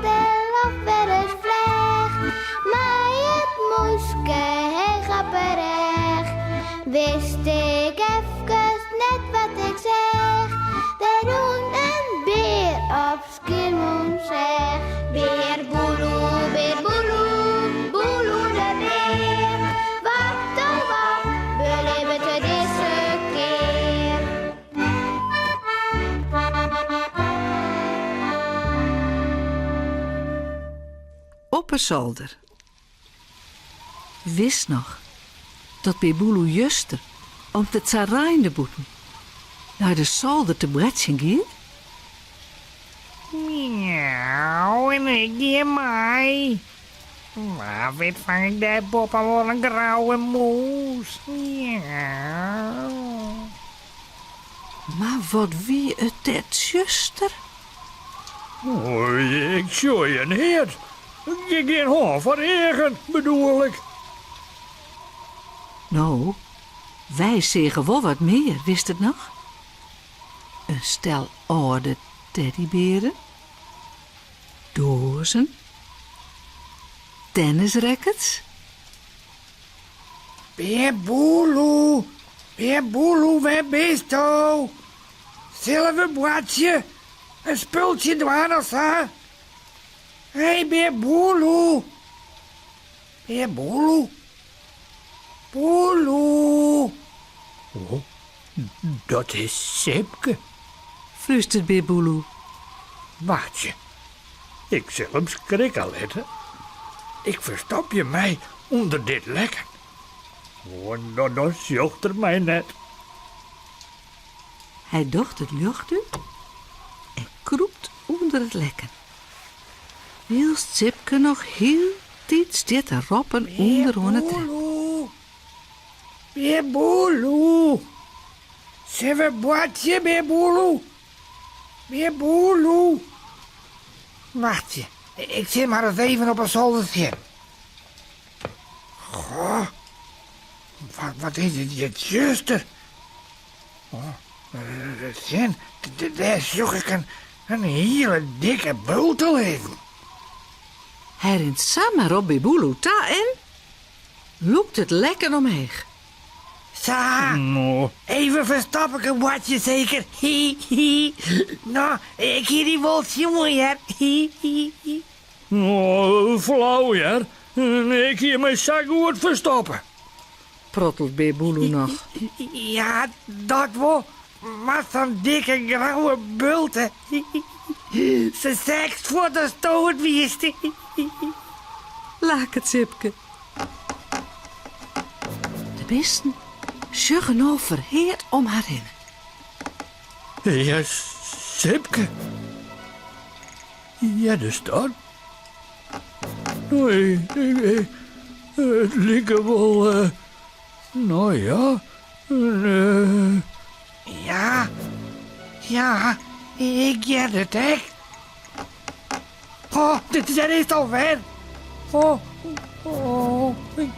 de loft weer eens vleg. Maar het moeske heel grapperig. Wist ik even net wat ik zeg. Daar doen een beer op Schiermonnikoog zeg. Beer boeloe, boeloe de beer. Wat oh wat, beleven we deze keer. Op een zolder. Wist nog dat bij Boeloe juster om te tsarijn de boeten naar de zolder te bretsen ging? Miauw, en ik hier mij. Maar weet vang ik de pop al wel een grauwe moes. Miauw. Maar wat wie het dat juster? Oei, ik zou je niet. Ik geen hoor van regen, bedoel ik. Nou, wij zeggen wel wat meer, wist het nog? Een stel oude teddyberen, dozen, tennisrackets. Beer Boeloe, waar bist u? Zilverbladje, een spultje dwaas, hè? Hé, Beer Boeloe. Beer Boeloe. Boeloe. Oh, dat is Sipke. Fluistert bij Boeloe. Wacht je. Ik zal hem schrikken letten. Ik verstop je mij onder dit lekken. Oh, dan zocht er mij net. Hij docht het lucht uit en kroept onder het lekken. Wilst Sipke nog heel tijd zit te roppen onder het trek. Beer Boeloe. Zilverbladje, Beer Boeloe. Beer Boeloe. Wacht je, ik zit maar eens even op een zoldertje. Goh, wat is het juster? Oh, zin, daar zoek ik een hele dikke botel in. Hij rent samen op bij Boeloe ta en loekt het lekken omheen. Sa, Oh, even verstap ik een watje zeker. Nou, ik hier die woltje mooi hè. oh flauw, ja. Ik hier mijn zak goed verstoppen. Prottelt bij Boeloe nog. Ja, dat wel. Maar zo'n dikke grauwe bulten. Ze zegt voor de stoot wist. Laat het Sipke. De beesten sjuggen nou verheerd om haar heen. Ja, Sipke. Ja, de stad. Nee, het lijkt wel, nou ja, Ja, ik get het echt. Oh, dit is alweer. Oh,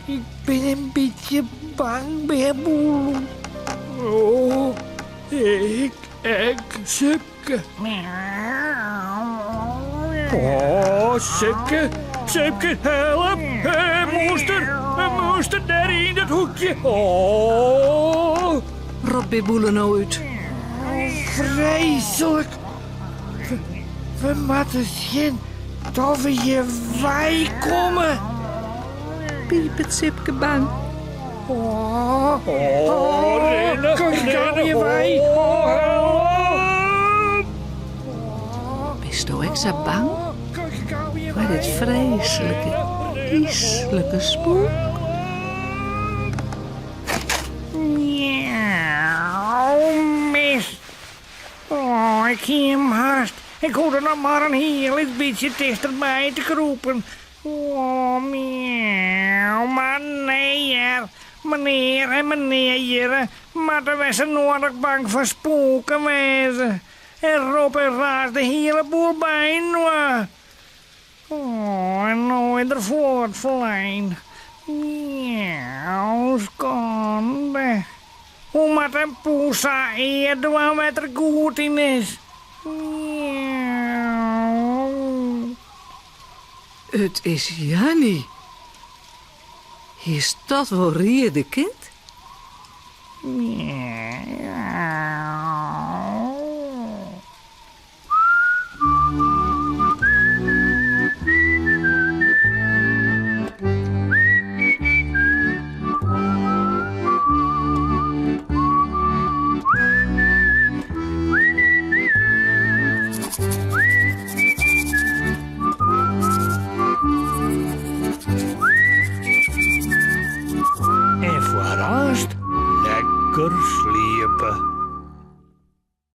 ik ben een beetje bang, Beer Boeloe. oh, ik, Sipke. Oh, Sipke, help! Moester, daar in dat hoekje. Oh, Rob bij Boeloe nou uit. Vreselijk. We moeten zien dat we hier wij komen. Piep het Sipke bang. rennen, Kan je wij? Bist u extra bang voor dit vreselijke, iselijke spook? Miauw, mis. Oh, ik zie hem haast. Ik hoor er nog maar een heel beetje dichterbij te kroepen. Oh, miauw. Maar nee, er. Meneer en meneer, maar er was een nodig bang voor spoken wezen. En Rob en Raas de hele boel bijna. Oh, en nooit er voortvlein. Miauw, skonde. Hoe moet een poesa eer doen wat er goed in is? Miauw. Het is Jannie. Hier staat wel Rie de kind? Miauw.